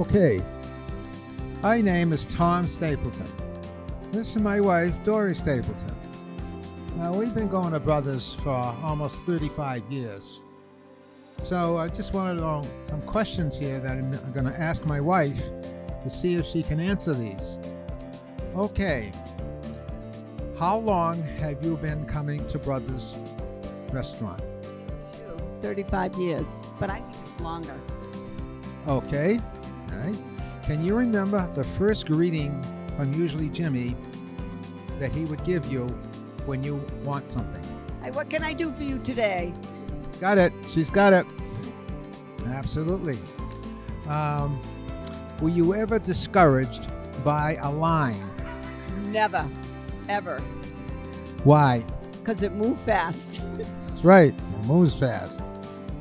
Okay. My name is Tom Stapleton. This is my wife, Dory Stapleton. Now, we've been going to Brothers for almost 35 years. So I just wanted to know some questions here that I'm going to ask my wife to see if she can answer these. Okay. How long have you been coming to Brothers Restaurant? 35 years, but I think it's longer. Okay. All right. Can you remember the first greeting from usually Jimmy that he would give you when you want something? Hey, what can I do for you today? She's got it. She's got it. Absolutely. Were you ever discouraged by a line? Never, ever, Why? because it moved fast. That's right. It moves fast.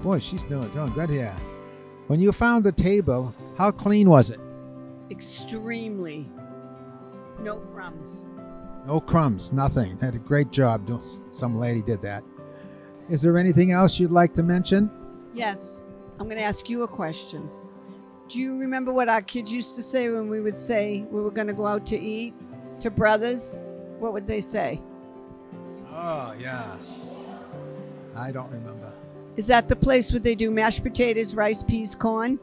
Boy, she's doing good here. When you found the table, how clean was it? Extremely. No crumbs. No crumbs, nothing. Had a great job. Some lady did that. Is there anything else you'd like to mention? Yes, I'm going to ask you a question. Do you remember what our kids used to say when we would say we were going to go out to eat to Brothers? What would they say? Oh, yeah. I don't remember. Is that the place where they do mashed potatoes, rice, peas, corn?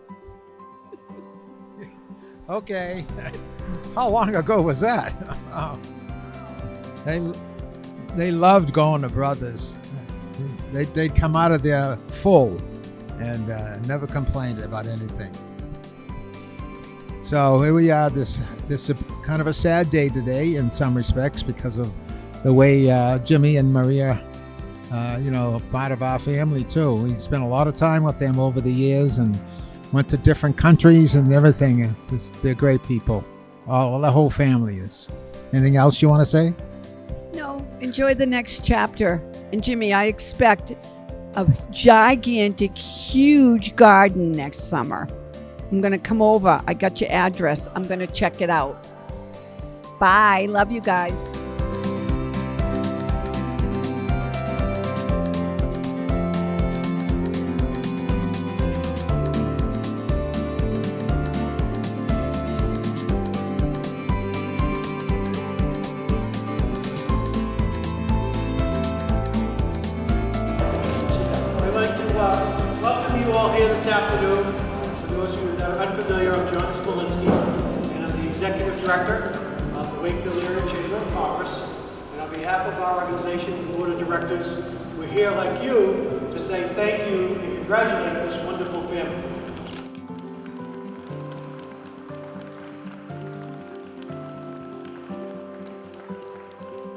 Okay. How long ago was that? Oh. They loved going to Brothers. They'd come out of there full and never complained about anything. So here we are. This is kind of a sad day today in some respects because of the way Jimmy and Maria, part of our family too. We spent a lot of time with them over the years and went to different countries and everything. They're great people. The whole family is. Anything else you want to say? No, enjoy the next chapter. And Jimmy, I expect a gigantic, huge garden next summer. I'm going to come over. I got your address. I'm going to check it out. Bye. Love you guys. Welcome you all here this afternoon. For those of you that are unfamiliar, I'm John Smolinski, and I'm the Executive Director of the Wakefield Area Chamber of Commerce. And on behalf of our organization, the Board of Directors, we're here like you to say thank you and congratulate this wonderful family.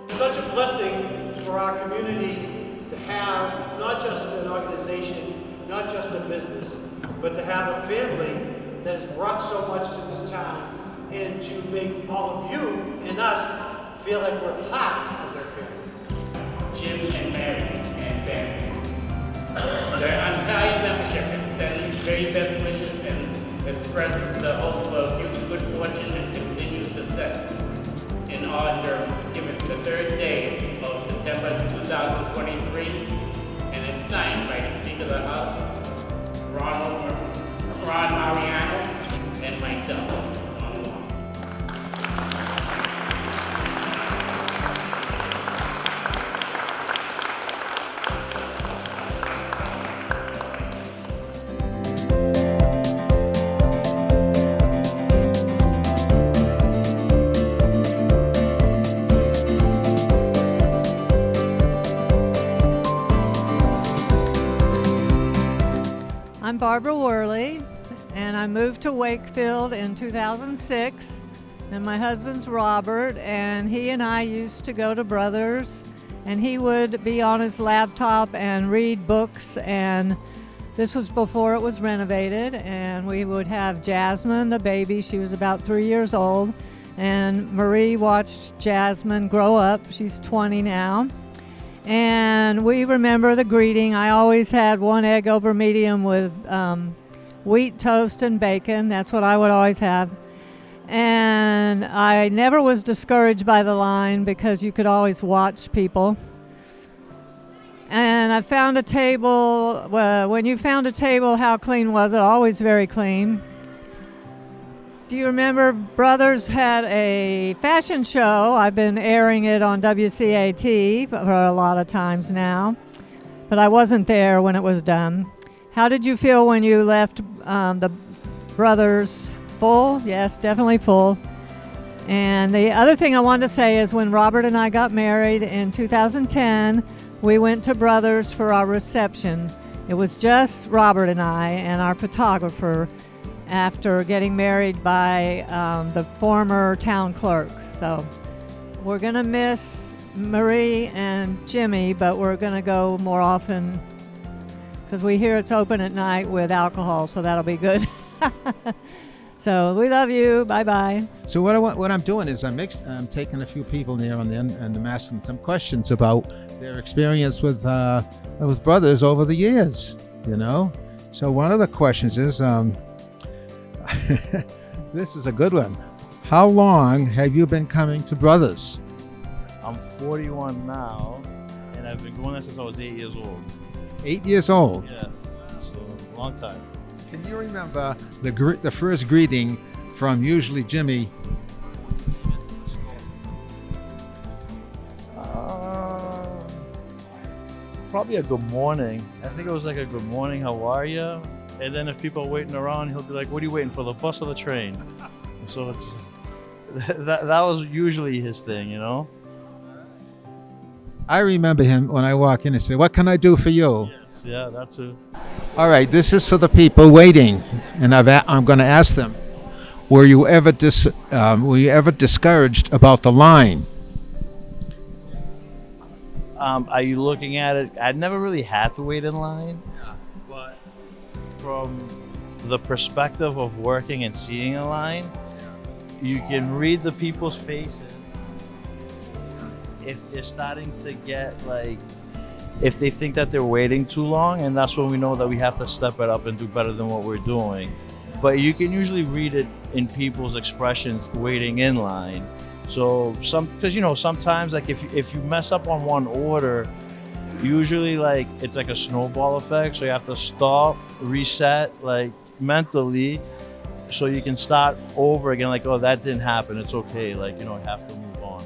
It's such a blessing for our community to have not just an organization, not just a business, but to have a family that has brought so much to this town and to make all of you and us feel like we're part of their family. Jim and Mary and family. Their unvalued membership extends its very best wishes and express the hope for future good fortune and continued success in all endurance, given the third day of September 2023, and it's signed by the Speaker of the House, Ron Mariano, and myself, Wong. I'm Barbara Worley, and I moved to Wakefield in 2006, and my husband's Robert, and he and I used to go to Brothers, and he would be on his laptop and read books, and this was before it was renovated, and we would have Jasmine, the baby. She was about 3 years old, and Marie watched Jasmine grow up. She's 20 now. And we remember the greeting. I always had 1 egg over medium with wheat toast and bacon. That's what I would always have. And I never was discouraged by the line because you could always watch people. And I found a table. When you found a table, how clean was it? Always very clean. Do you remember Brothers had a fashion show? I've been airing it on WCAT for a lot of times now, but I wasn't there when it was done. How did you feel when you left the Brothers? Full? Yes, definitely full. And the other thing I wanted to say is when Robert and I got married in 2010, we went to Brothers for our reception. It was just Robert and I and our photographer after getting married by the former town clerk. So we're going to miss Marie and Jimmy, but we're going to go more often because we hear it's open at night with alcohol, so that'll be good. So we love you. Bye-bye. So what I'm doing is I'm taking a few people there and I'm asking some questions about their experience with Brothers over the years, you know. So one of the questions is, this is a good one. How long have you been coming to Brothers? I'm 41 now, and I've been going there since I was 8 years old. 8 years old? Yeah, so a long time. Can you remember the first greeting from usually Jimmy? Probably a good morning. I think it was like a good morning, how are you? And then if people are waiting around, he'll be like, what are you waiting for, the bus or the train? So it's that was usually his thing, you know? I remember him when I walk in and say, what can I do for you? Yes, yeah, that's it. All right, this is for the people waiting, and I'm going to ask them, were you ever discouraged about the line? Are you looking at it? I never really had to wait in line, but from the perspective of working and seeing a line, you can read the people's faces. If they're starting to get if they think that they're waiting too long, and that's when we know that we have to step it up and do better than what we're doing. But you can usually read it in people's expressions waiting in line. So because sometimes if you mess up on one order, usually it's like a snowball effect. So you have to stop, reset mentally, so you can start over again. Oh, that didn't happen. It's okay. You have to move on.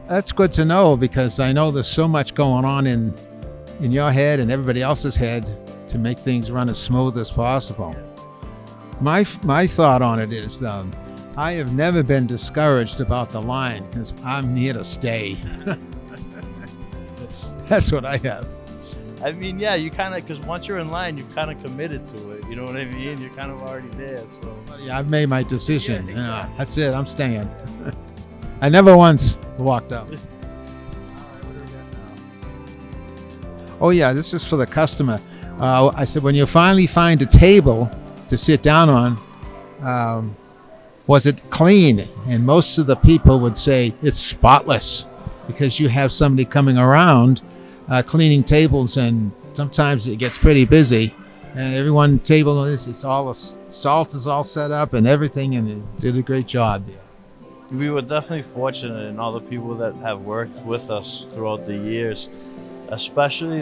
That's good to know, because I know there's so much going on in your head and everybody else's head to make things run as smooth as possible. My thought on it is I have never been discouraged about the line because I'm here to stay. That's what I have. I mean, yeah, you kind of, because once you're in line, you've kind of committed to it. You know what I mean? You're kind of already there. So yeah, I've made my decision. Yeah, exactly. Yeah, that's it. I'm staying. I never once walked out. Oh yeah, this is for the customer. I said, when you finally find a table to sit down on, was it clean? And most of the people would say it's spotless, because you have somebody coming around cleaning tables, and sometimes it gets pretty busy. And everyone table is, it's all, the salt is all set up and everything, and it did a great job there. We were definitely fortunate in all the people that have worked with us throughout the years, especially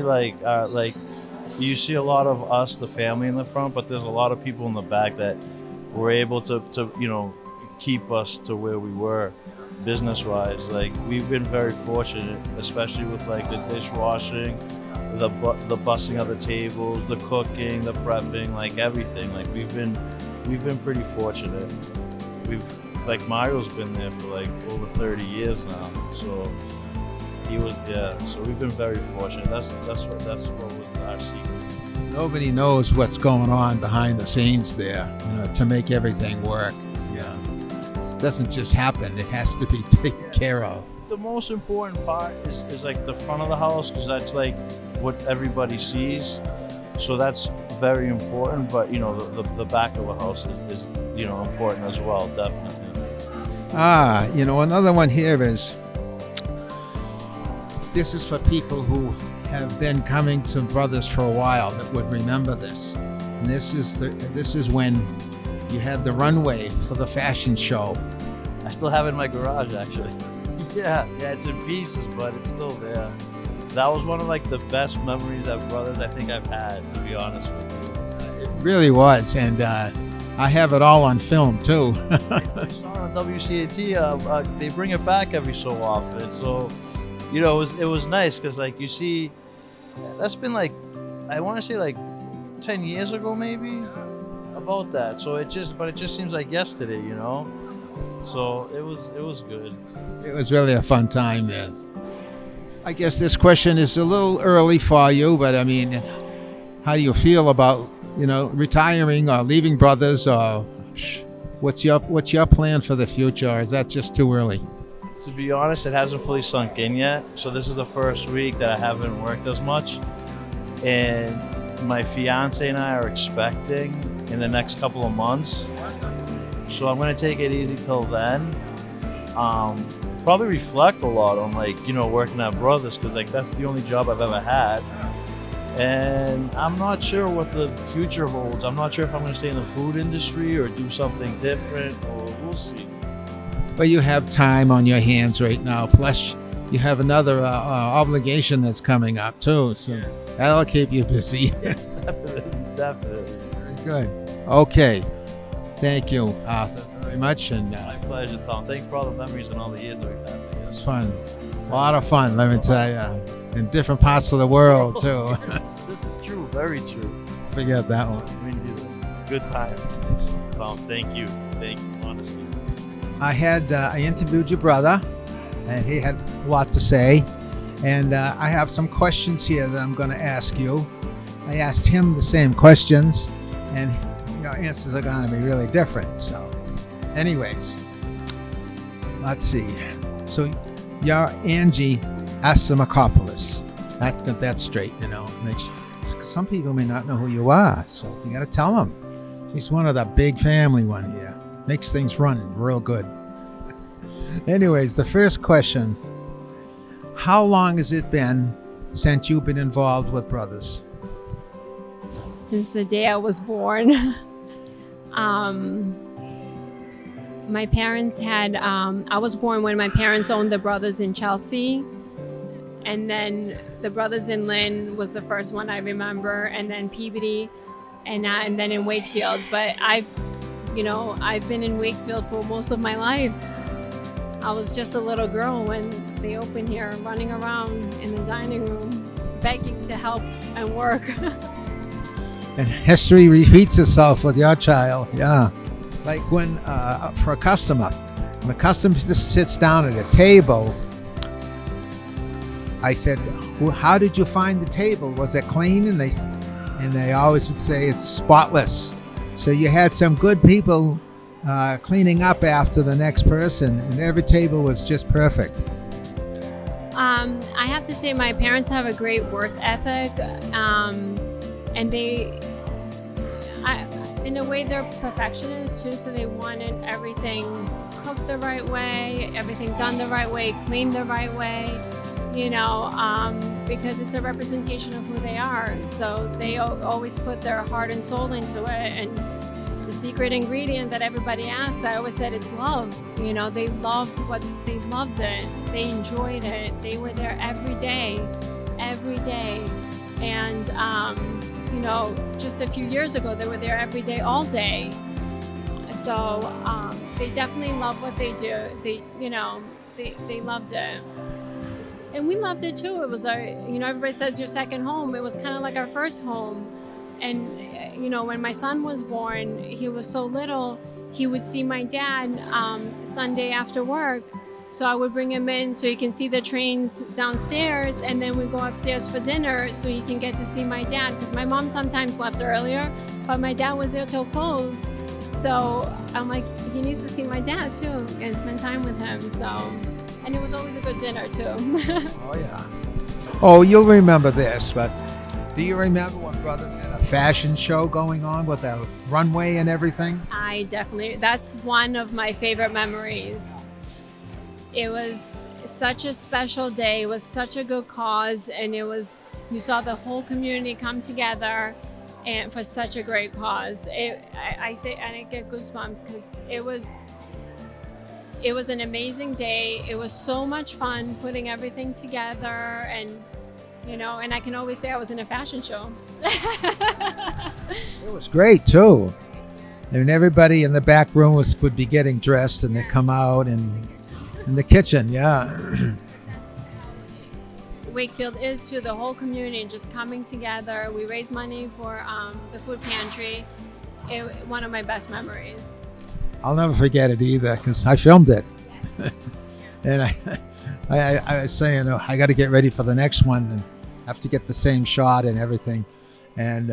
you see a lot of us, the family in the front, but there's a lot of people in the back that were able to keep us to where we were business-wise. We've been very fortunate, especially with the dishwashing, the bussing of the tables, the cooking, the prepping, everything. We've been pretty fortunate. Mario's been there for over 30 years now, so so we've been very fortunate. That's what was our secret. Nobody knows what's going on behind the scenes there, to make everything work. Yeah, it doesn't just happen. It has to be taken care of. The most important part is the front of the house, because that's what everybody sees. So that's very important. But the back of the house is important as well, definitely. Another one here is, this is for people who have been coming to Brothers for a while that would remember this. And this is when you had the runway for the fashion show. I still have it in my garage, actually. Yeah, it's in pieces, but it's still there. That was one of the best memories at Brothers I think I've had, to be honest with you. It really was, and I have it all on film too. I saw it on WCAT. They bring it back every so often. So, it was nice because like you see, that's been like, I want to say like 10 years ago maybe, about that. So it just seems like yesterday, So it was good. It was really a fun time then. I guess this question is a little early for you, but I mean, how do you feel about, retiring or leaving Brothers, or what's your plan for the future, or is that just too early? To be honest, it hasn't fully sunk in yet. So this is the first week that I haven't worked as much. And my fiance and I are expecting in the next couple of months. So I'm going to take it easy till then. Probably reflect a lot on working at Brothers, because that's the only job I've ever had. And I'm not sure what the future holds. I'm not sure if I'm going to stay in the food industry or do something different, or we'll see. But you have time on your hands right now. Plus, you have another obligation that's coming up too. So that'll keep you busy. Definitely. Very good. Okay. Thank you, Arthur, very much. And My pleasure, Tom. Thank you for all the memories and all the years that we've had. it was fun. A lot of fun, let me tell you. In different parts of the world too. This is true. Very true. Forget that one. We do. Good times. Tom, thank you. Thank you, honestly. I interviewed your brother, and he had a lot to say. And I have some questions here that I'm going to ask you. I asked him the same questions, and your answers are going to be really different. So, anyways, let's see. So, you're Angie Assimakopolous. Get that straight, some people may not know who you are, so you got to tell them. She's one of the big family one here. Makes things run real good. Anyways, the first question: how long has it been since you've been involved with Brothers? Since the day I was born. My parents had, I was born when my parents owned the Brothers in Chelsea. And then the Brothers in Lynn was the first one I remember, and then Peabody, and then in Wakefield. But I've been in Wakefield for most of my life. I was just a little girl when they opened here, running around in the dining room, begging to help and work. And history repeats itself with your child. Yeah. Like when, for a customer, when a customer sits down at a table, I said, how did you find the table? Was it clean? And they always would say it's spotless. So you had some good people cleaning up after the next person, and every table was just perfect. I have to say my parents have a great work ethic, and in a way they're perfectionists too, so they wanted everything cooked the right way, everything done the right way, cleaned the right way, because it's a representation of who they are. So they always put their heart and soul into it. And the secret ingredient that everybody asks, I always said it's love. They loved they loved it. They enjoyed it. They were there every day. And, just a few years ago, they were there every day, all day. So they definitely love what they do. They loved it. And we loved it too. It was everybody says your second home. It was kind of like our first home. And, when my son was born, he was so little, he would see my dad Sunday after work. So I would bring him in so he can see the trains downstairs, and then we go upstairs for dinner so he can get to see my dad, because my mom sometimes left earlier, but my dad was there till close. So I'm like, he needs to see my dad too and spend time with him. So, and it was always a good dinner too. Oh yeah. Oh, you'll remember this, but do you remember when Brothers had a fashion show going on with a runway and everything? That's one of my favorite memories. It was such a special day. It was such a good cause, and you saw the whole community come together, and for such a great cause. I say, and I get goosebumps because it was an amazing day. It was so much fun putting everything together, and and I can always say I was in a fashion show. It was great too. And everybody in the back room would be getting dressed, and they come out and in the kitchen, yeah. Wakefield is to the whole community just coming together. We raise money for the food pantry. One of my best memories. I'll never forget it either because I filmed it. And I was saying, oh, I got to get ready for the next one and have to get the same shot and everything. And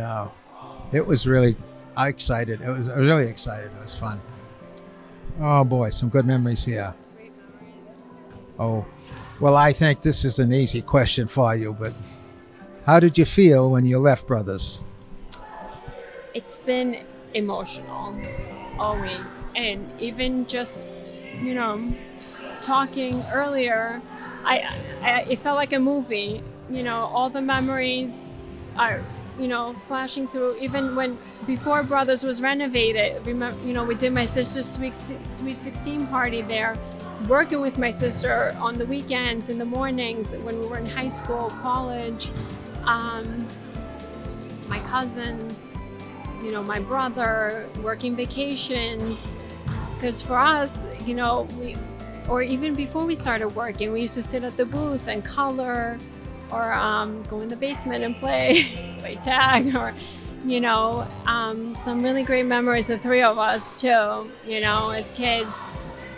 it was really excited. I was really excited. It was fun. Oh boy, some good memories here. Great memories. Oh, well, I think this is an easy question for you, but how did you feel when you left Brothers? It's been emotional all week, and even just, you know, talking earlier, it felt like a movie. You know, all the memories are, you know, flashing through. Even before Brothers was renovated, remember, you know, we did my sister's sweet 16 party there, working with my sister on the weekends, in the mornings when we were in high school, college, my cousins, you know, my brother, working vacations. Because for us, you know, or even before we started working, we used to sit at the booth and color, or go in the basement and play tag, or, you know, some really great memories, the three of us too, you know, as kids.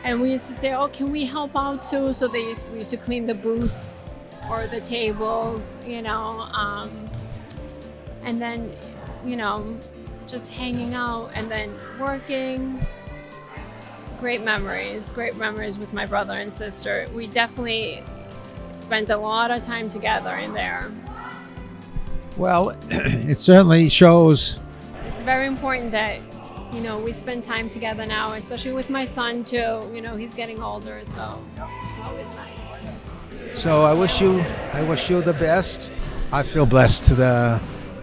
And we used to say, oh, can we help out too? So we used to clean the booths or the tables, you know, and then, you know, just hanging out and then working. Great memories with my brother and sister. We definitely spent a lot of time together in there. Well, it certainly shows. It's very important that, you know, we spend time together now, especially with my son too. You know, he's getting older, so it's always nice. So I wish you the best. I feel blessed.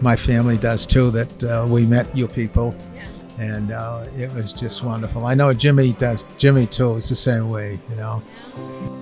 My family does too, that we met you people. Yes. And it was just wonderful. I know Jimmy does. Jimmy too. It's the same way, you know. Yeah.